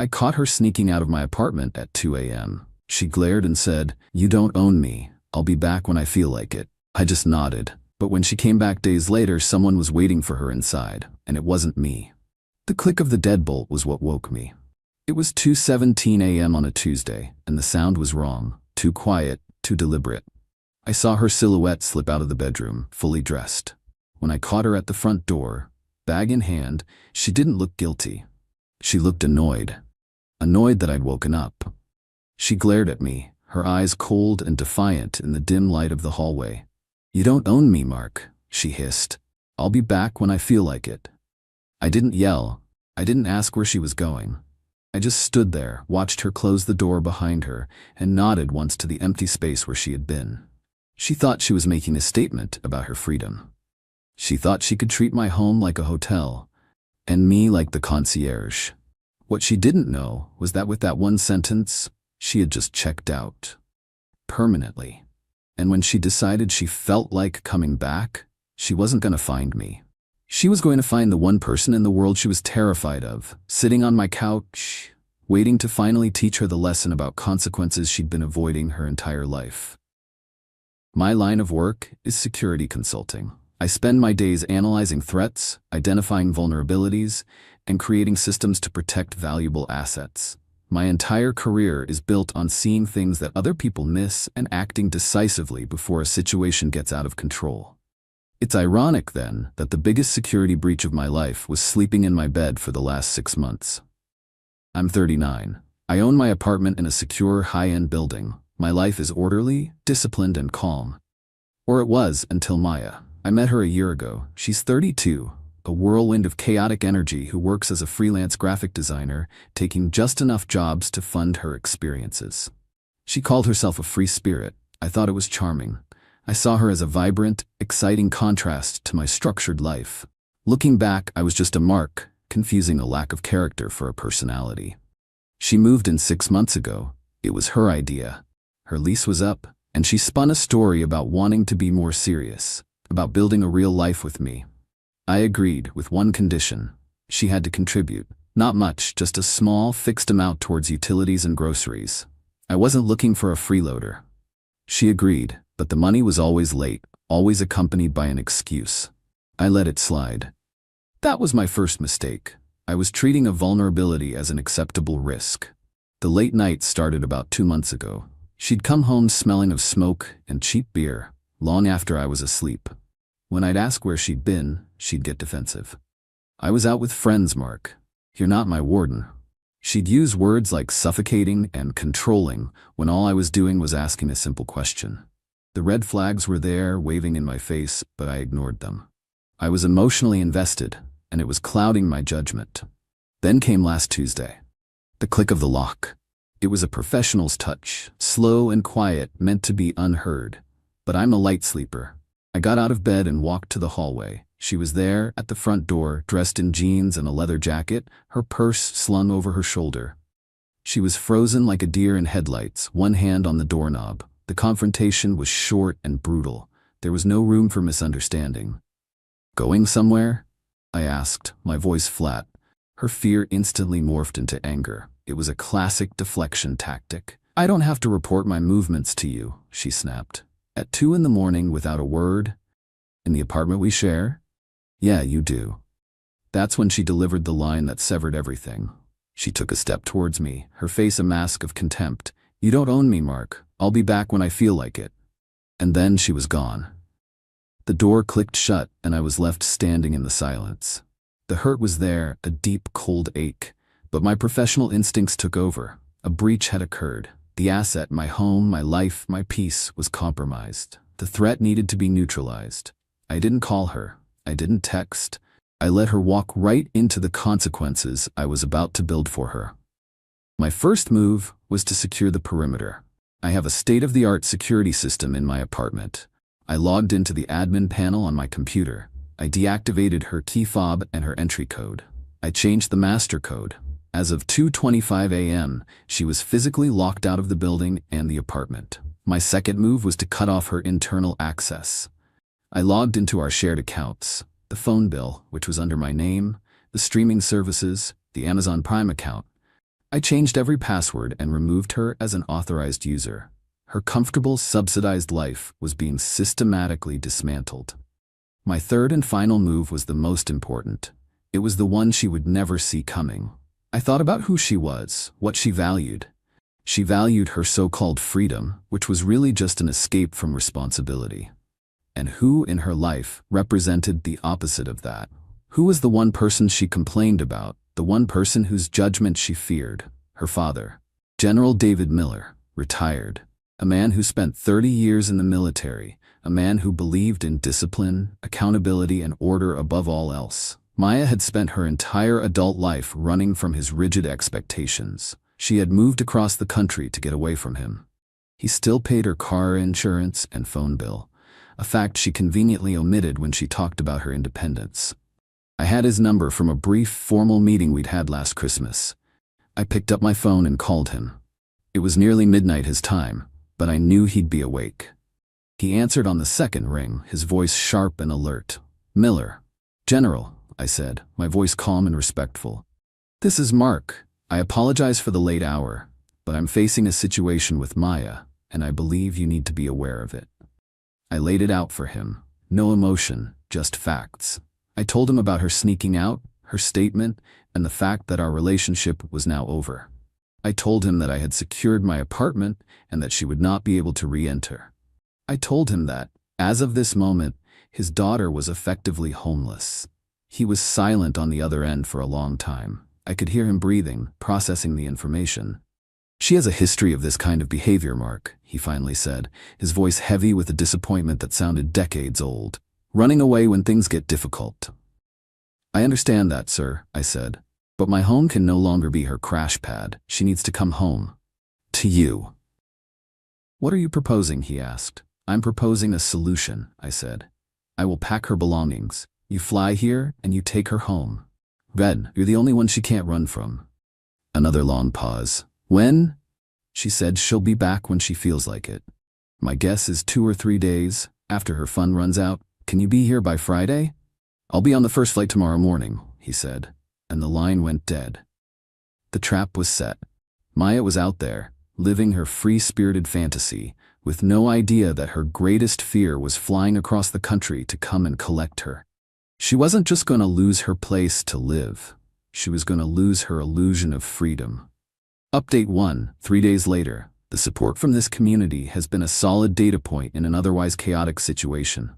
I caught her sneaking out of my apartment at 2 a.m. She glared and said, "You don't own me. I'll be back when I feel like it." I just nodded. But when she came back days later, someone was waiting for her inside, and it wasn't me. The click of the deadbolt was what woke me. It was 2:17 a.m. on a Tuesday, and the sound was wrong, too quiet, too deliberate. I saw her silhouette slip out of the bedroom, fully dressed. When I caught her at the front door, bag in hand, she didn't look guilty. She looked annoyed. Annoyed that I'd woken up. She glared at me, her eyes cold and defiant in the dim light of the hallway. "You don't own me, Mark," she hissed. "I'll be back when I feel like it." I didn't yell. I didn't ask where she was going. I just stood there, watched her close the door behind her, and nodded once to the empty space where she had been. She thought she was making a statement about her freedom. She thought she could treat my home like a hotel, and me like the concierge. What she didn't know was that with that one sentence, she had just checked out. Permanently. And when she decided she felt like coming back, she wasn't going to find me. She was going to find the one person in the world she was terrified of, sitting on my couch, waiting to finally teach her the lesson about consequences she'd been avoiding her entire life. My line of work is security consulting. I spend my days analyzing threats, identifying vulnerabilities, and creating systems to protect valuable assets. My entire career is built on seeing things that other people miss and acting decisively before a situation gets out of control. It's ironic, then, that the biggest security breach of my life was sleeping in my bed for the last 6 months. I'm 39. I own my apartment in a secure, high-end building. My life is orderly, disciplined, and calm. Or it was until Maya. I met her a year ago. She's 32. A whirlwind of chaotic energy who works as a freelance graphic designer, taking just enough jobs to fund her experiences. She called herself a free spirit. I thought it was charming. I saw her as a vibrant, exciting contrast to my structured life. Looking back, I was just a Mark, confusing a lack of character for a personality. She moved in 6 months ago. It was her idea. Her lease was up, and she spun a story about wanting to be more serious, about building a real life with me. I agreed, with one condition. She had to contribute. Not much, just a small, fixed amount towards utilities and groceries. I wasn't looking for a freeloader. She agreed, but the money was always late, always accompanied by an excuse. I let it slide. That was my first mistake. I was treating a vulnerability as an acceptable risk. The late nights started about 2 months ago. She'd come home smelling of smoke and cheap beer, long after I was asleep. When I'd ask where she'd been, she'd get defensive. "I was out with friends, Mark. You're not my warden." She'd use words like suffocating and controlling when all I was doing was asking a simple question. The red flags were there, waving in my face, but I ignored them. I was emotionally invested, and it was clouding my judgment. Then came last Tuesday. The click of the lock. It was a professional's touch, slow and quiet, meant to be unheard. But I'm a light sleeper. I got out of bed and walked to the hallway. She was there, at the front door, dressed in jeans and a leather jacket, her purse slung over her shoulder. She was frozen like a deer in headlights, one hand on the doorknob. The confrontation was short and brutal. There was no room for misunderstanding. "Going somewhere?" I asked, my voice flat. Her fear instantly morphed into anger. It was a classic deflection tactic. "I don't have to report my movements to you," she snapped. "At 2 in the morning without a word? In the apartment we share?" "Yeah, you do." That's when she delivered the line that severed everything. She took a step towards me, her face a mask of contempt. "You don't own me, Mark. I'll be back when I feel like it." And then she was gone. The door clicked shut, and I was left standing in the silence. The hurt was there, a deep, cold ache. But my professional instincts took over. A breach had occurred. The asset, my home, my life, my peace, was compromised. The threat needed to be neutralized. I didn't call her. I didn't text. I let her walk right into the consequences I was about to build for her. My first move was to secure the perimeter. I have a state-of-the-art security system in my apartment. I logged into the admin panel on my computer. I deactivated her key fob and her entry code. I changed the master code. As of 2:25 a.m., she was physically locked out of the building and the apartment. My second move was to cut off her internal access. I logged into our shared accounts, the phone bill, which was under my name, the streaming services, the Amazon Prime account. I changed every password and removed her as an authorized user. Her comfortable, subsidized life was being systematically dismantled. My third and final move was the most important. It was the one she would never see coming. I thought about who she was, what she valued. She valued her so-called freedom, which was really just an escape from responsibility. And who in her life represented the opposite of that? Who was the one person she complained about, the one person whose judgment she feared? Her father, General David Miller, retired. A man who spent 30 years in the military, a man who believed in discipline, accountability, and order above all else. Maya had spent her entire adult life running from his rigid expectations. She had moved across the country to get away from him. He still paid her car insurance and phone bill, a fact she conveniently omitted when she talked about her independence. I had his number from a brief, formal meeting we'd had last Christmas. I picked up my phone and called him. It was nearly midnight his time, but I knew he'd be awake. He answered on the second ring, his voice sharp and alert. "Miller." "General," I said, my voice calm and respectful. "This is Mark. I apologize for the late hour, but I'm facing a situation with Maya, and I believe you need to be aware of it." I laid it out for him. No emotion, just facts. I told him about her sneaking out, her statement, and the fact that our relationship was now over. I told him that I had secured my apartment and that she would not be able to re-enter. I told him that, as of this moment, his daughter was effectively homeless. He was silent on the other end for a long time. I could hear him breathing, processing the information. "She has a history of this kind of behavior, Mark," he finally said, his voice heavy with a disappointment that sounded decades old. "Running away when things get difficult." "I understand that, sir," I said. "But my home can no longer be her crash pad. She needs to come home. To you." "What are you proposing?" he asked. "I'm proposing a solution," I said. "I will pack her belongings. You fly here and you take her home. Red, you're the only one she can't run from." Another long pause. "When?" She said she'll be back when she feels like it. "My guess is 2 or 3 days, after her fund runs out. Can you be here by Friday?" "I'll be on the first flight tomorrow morning," he said, and the line went dead. The trap was set. Maya was out there, living her free-spirited fantasy, with no idea that her greatest fear was flying across the country to come and collect her. She wasn't just going to lose her place to live. She was going to lose her illusion of freedom. Update 1, 3 days later. The support from this community has been a solid data point in an otherwise chaotic situation.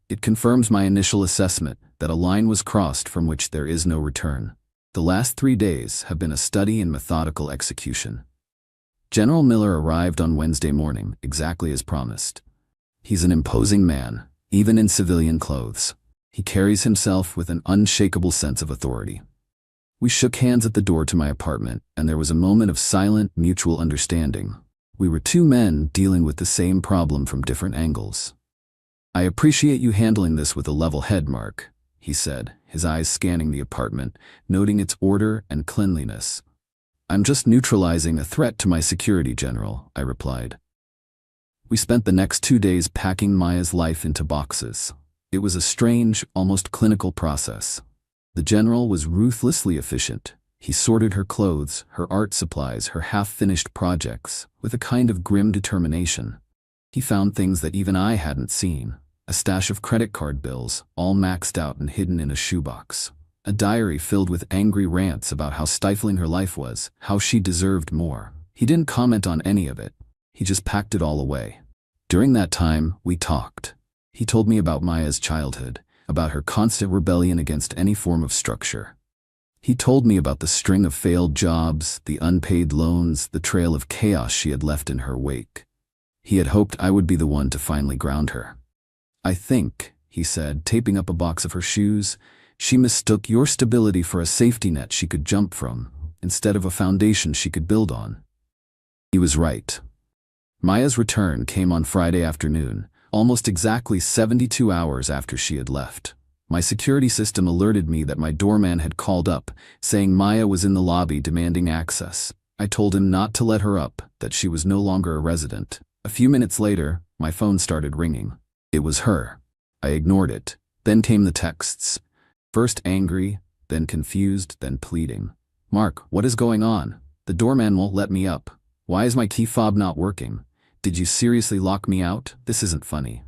It confirms my initial assessment that a line was crossed from which there is no return. The last 3 days have been a study in methodical execution. General Miller arrived on Wednesday morning, exactly as promised. He's an imposing man, even in civilian clothes. He carries himself with an unshakable sense of authority. We shook hands at the door to my apartment, and there was a moment of silent, mutual understanding. We were two men dealing with the same problem from different angles. "I appreciate you handling this with a level head, Mark," he said, his eyes scanning the apartment, noting its order and cleanliness. "I'm just neutralizing a threat to my security, General," I replied. We spent the next 2 days packing Maya's life into boxes. It was a strange, almost clinical process. The general was ruthlessly efficient. He sorted her clothes, her art supplies, her half-finished projects, with a kind of grim determination. He found things that even I hadn't seen. A stash of credit card bills, all maxed out and hidden in a shoebox. A diary filled with angry rants about how stifling her life was, how she deserved more. He didn't comment on any of it. He just packed it all away. During that time, we talked. He told me about Maya's childhood, about her constant rebellion against any form of structure. He told me about the string of failed jobs, the unpaid loans, the trail of chaos she had left in her wake. He had hoped I would be the one to finally ground her. "I think," he said, taping up a box of her shoes, "she mistook your stability for a safety net she could jump from, instead of a foundation she could build on." He was right. Maya's return came on Friday afternoon, almost exactly 72 hours after she had left. My security system alerted me that my doorman had called up, saying Maya was in the lobby demanding access. I told him not to let her up, that she was no longer a resident. A few minutes later, my phone started ringing. It was her. I ignored it. Then came the texts. First angry, then confused, then pleading. "Mark, what is going on? The doorman won't let me up. Why is my key fob not working? Did you seriously lock me out? This isn't funny.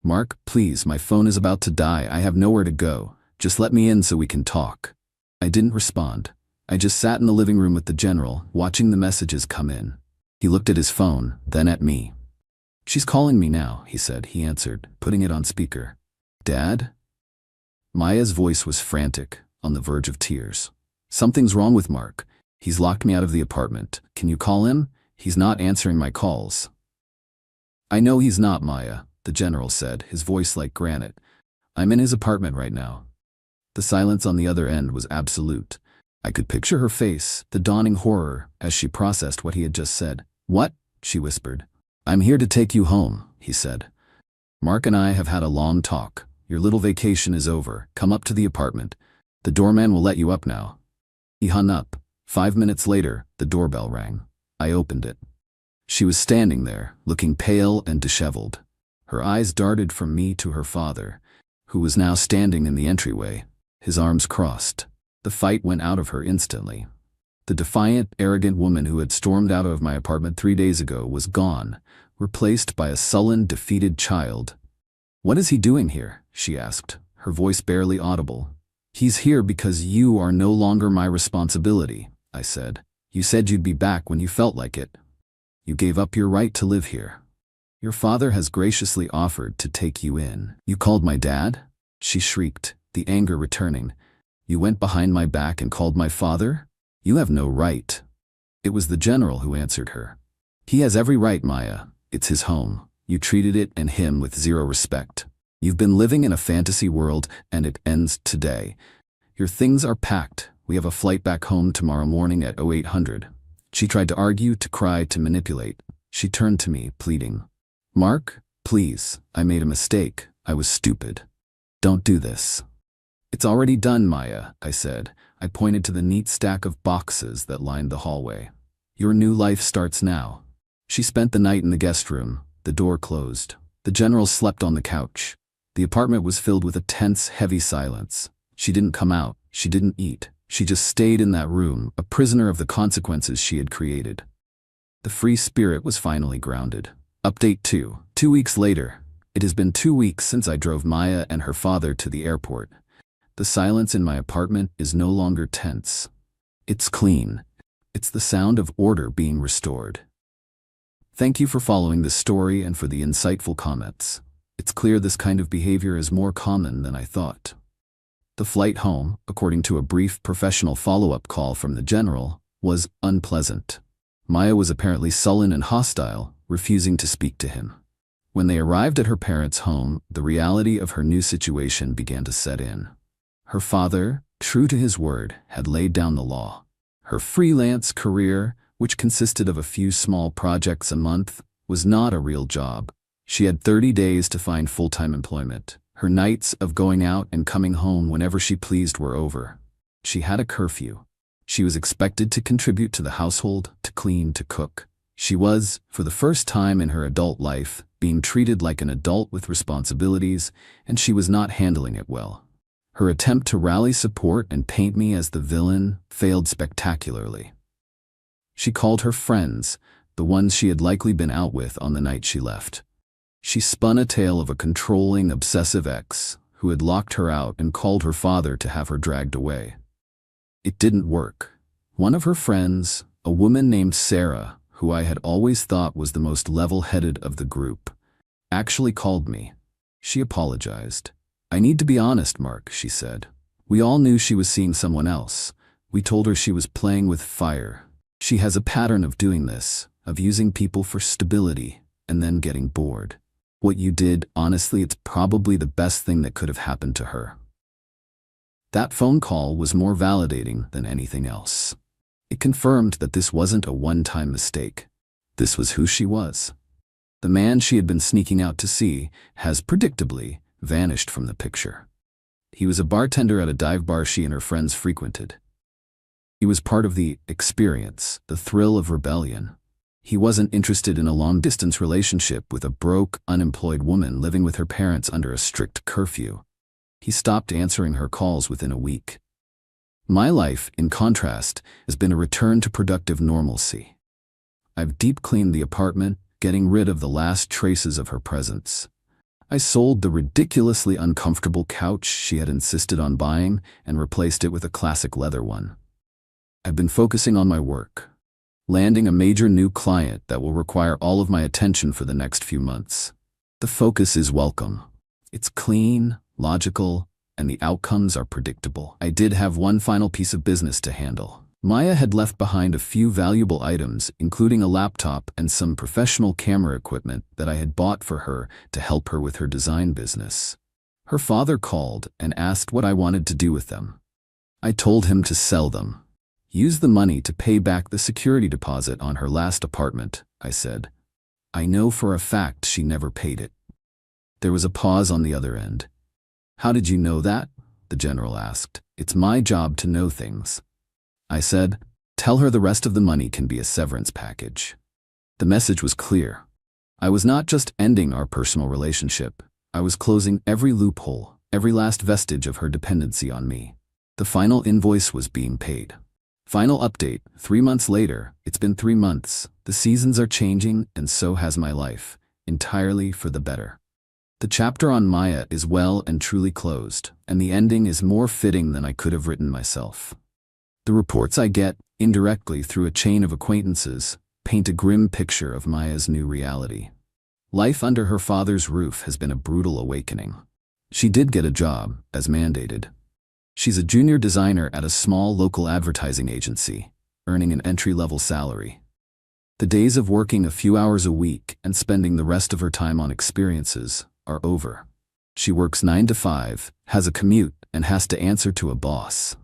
Mark, please, my phone is about to die. I have nowhere to go. Just let me in so we can talk. I didn't respond. I just sat in the living room with the general, watching the messages come in. He looked at his phone, then at me. She's calling me now, he said. He answered, putting it on speaker. Dad? Maya's voice was frantic, on the verge of tears. Something's wrong with Mark. He's locked me out of the apartment. Can you call him? He's not answering my calls. I know he's not, Maya, the general said, his voice like granite. I'm in his apartment right now. The silence on the other end was absolute. I could picture her face, the dawning horror, as she processed what he had just said. What? She whispered. I'm here to take you home, he said. Mark and I have had a long talk. Your little vacation is over. Come up to the apartment. The doorman will let you up now. He hung up. 5 minutes later, the doorbell rang. I opened it. She was standing there, looking pale and disheveled. Her eyes darted from me to her father, who was now standing in the entryway, his arms crossed. The fight went out of her instantly. The defiant, arrogant woman who had stormed out of my apartment 3 days ago was gone, replaced by a sullen, defeated child. What is he doing here? She asked, her voice barely audible. He's here because you are no longer my responsibility, I said. You said you'd be back when you felt like it. You gave up your right to live here. Your father has graciously offered to take you in. You called my dad? She shrieked, the anger returning. You went behind my back and called my father? You have no right. It was the general who answered her. He has every right, Maya. It's his home. You treated it and him with zero respect. You've been living in a fantasy world, and it ends today. Your things are packed. We have a flight back home tomorrow morning at 0800. She tried to argue, to cry, to manipulate. She turned to me, pleading. Mark, please, I made a mistake. I was stupid. Don't do this. It's already done, Maya, I said. I pointed to the neat stack of boxes that lined the hallway. Your new life starts now. She spent the night in the guest room. The door closed. The general slept on the couch. The apartment was filled with a tense, heavy silence. She didn't come out. She didn't eat. She just stayed in that room, a prisoner of the consequences she had created. The free spirit was finally grounded. Update 2. 2 weeks later. It has been 2 weeks since I drove Maya and her father to the airport. The silence in my apartment is no longer tense. It's clean. It's the sound of order being restored. Thank you for following this story and for the insightful comments. It's clear this kind of behavior is more common than I thought. The flight home, according to a brief professional follow-up call from the general, was unpleasant. Maya was apparently sullen and hostile, refusing to speak to him. When they arrived at her parents' home, the reality of her new situation began to set in. Her father, true to his word, had laid down the law. Her freelance career, which consisted of a few small projects a month, was not a real job. She had 30 days to find full-time employment. Her nights of going out and coming home whenever she pleased were over. She had a curfew. She was expected to contribute to the household, to clean, to cook. She was, for the first time in her adult life, being treated like an adult with responsibilities, and she was not handling it well. Her attempt to rally support and paint me as the villain failed spectacularly. She called her friends, the ones she had likely been out with on the night she left. She spun a tale of a controlling, obsessive ex who had locked her out and called her father to have her dragged away. It didn't work. One of her friends, a woman named Sarah, who I had always thought was the most level-headed of the group, actually called me. She apologized. I need to be honest, Mark, she said. We all knew she was seeing someone else. We told her she was playing with fire. She has a pattern of doing this, of using people for stability and then getting bored. What you did, honestly, it's probably the best thing that could have happened to her. That phone call was more validating than anything else. It confirmed that this wasn't a one-time mistake. This was who she was. The man she had been sneaking out to see has, predictably, vanished from the picture. He was a bartender at a dive bar she and her friends frequented. He was part of the experience, the thrill of rebellion. He wasn't interested in a long-distance relationship with a broke, unemployed woman living with her parents under a strict curfew. He stopped answering her calls within a week. My life, in contrast, has been a return to productive normalcy. I've deep cleaned the apartment, getting rid of the last traces of her presence. I sold the ridiculously uncomfortable couch she had insisted on buying and replaced it with a classic leather one. I've been focusing on my work, landing a major new client that will require all of my attention for the next few months. The focus is welcome. It's clean, logical, and the outcomes are predictable. I did have one final piece of business to handle. Maya had left behind a few valuable items, including a laptop and some professional camera equipment that I had bought for her to help her with her design business. Her father called and asked what I wanted to do with them. I told him to sell them. Use the money to pay back the security deposit on her last apartment, I said. I know for a fact she never paid it. There was a pause on the other end. How did you know that? The general asked. It's my job to know things. I said, tell her the rest of the money can be a severance package. The message was clear. I was not just ending our personal relationship. I was closing every loophole, every last vestige of her dependency on me. The final invoice was being paid. Final update, 3 months later. It's been 3 months. The seasons are changing, and so has my life, entirely for the better. The chapter on Maya is well and truly closed, and the ending is more fitting than I could have written myself. The reports I get, indirectly through a chain of acquaintances, paint a grim picture of Maya's new reality. Life under her father's roof has been a brutal awakening. She did get a job, as mandated. She's a junior designer at a small local advertising agency, earning an entry-level salary. The days of working a few hours a week and spending the rest of her time on experiences are over. She works 9 to 5, has a commute, and has to answer to a boss.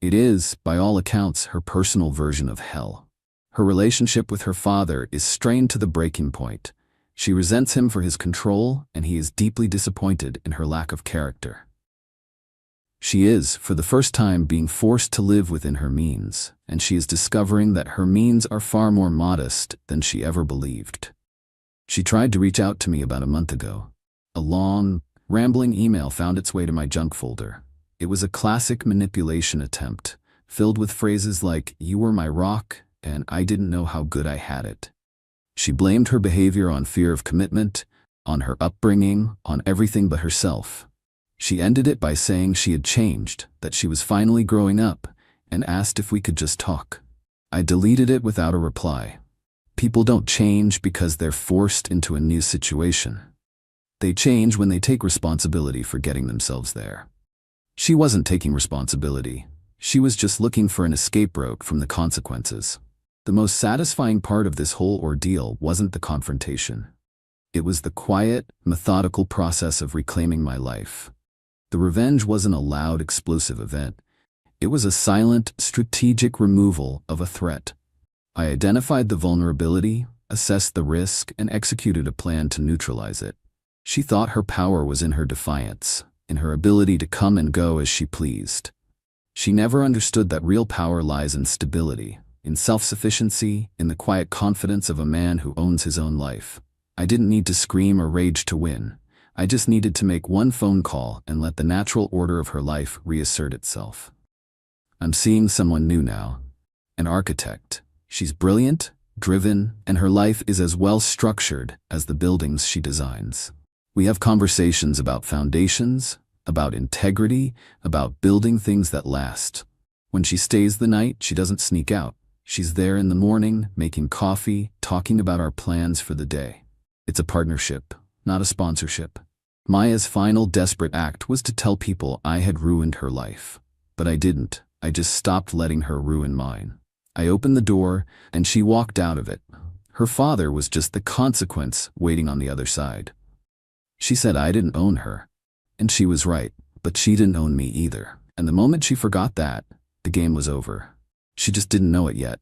It is, by all accounts, her personal version of hell. Her relationship with her father is strained to the breaking point. She resents him for his control, and he is deeply disappointed in her lack of character. She is, for the first time, being forced to live within her means, and she is discovering that her means are far more modest than she ever believed. She tried to reach out to me about a month ago. A long, rambling email found its way to my junk folder. It was a classic manipulation attempt, filled with phrases like, "You were my rock," and "I didn't know how good I had it." She blamed her behavior on fear of commitment, on her upbringing, on everything but herself. She ended it by saying she had changed, that she was finally growing up, and asked if we could just talk. I deleted it without a reply. People don't change because they're forced into a new situation. They change when they take responsibility for getting themselves there. She wasn't taking responsibility. She was just looking for an escape route from the consequences. The most satisfying part of this whole ordeal wasn't the confrontation. It was the quiet, methodical process of reclaiming my life. The revenge wasn't a loud, explosive event. It was a silent, strategic removal of a threat. I identified the vulnerability, assessed the risk, and executed a plan to neutralize it. She thought her power was in her defiance, in her ability to come and go as she pleased. She never understood that real power lies in stability, in self-sufficiency, in the quiet confidence of a man who owns his own life. I didn't need to scream or rage to win. I just needed to make one phone call and let the natural order of her life reassert itself. I'm seeing someone new now, an architect. She's brilliant, driven, and her life is as well structured as the buildings she designs. We have conversations about foundations, about integrity, about building things that last. When she stays the night, she doesn't sneak out. She's there in the morning, making coffee, talking about our plans for the day. It's a partnership, not a sponsorship. Maya's final desperate act was to tell people I had ruined her life. But I didn't. I just stopped letting her ruin mine. I opened the door, and she walked out of it. Her father was just the consequence waiting on the other side. She said I didn't own her. And she was right, but she didn't own me either. And the moment she forgot that, the game was over. She just didn't know it yet.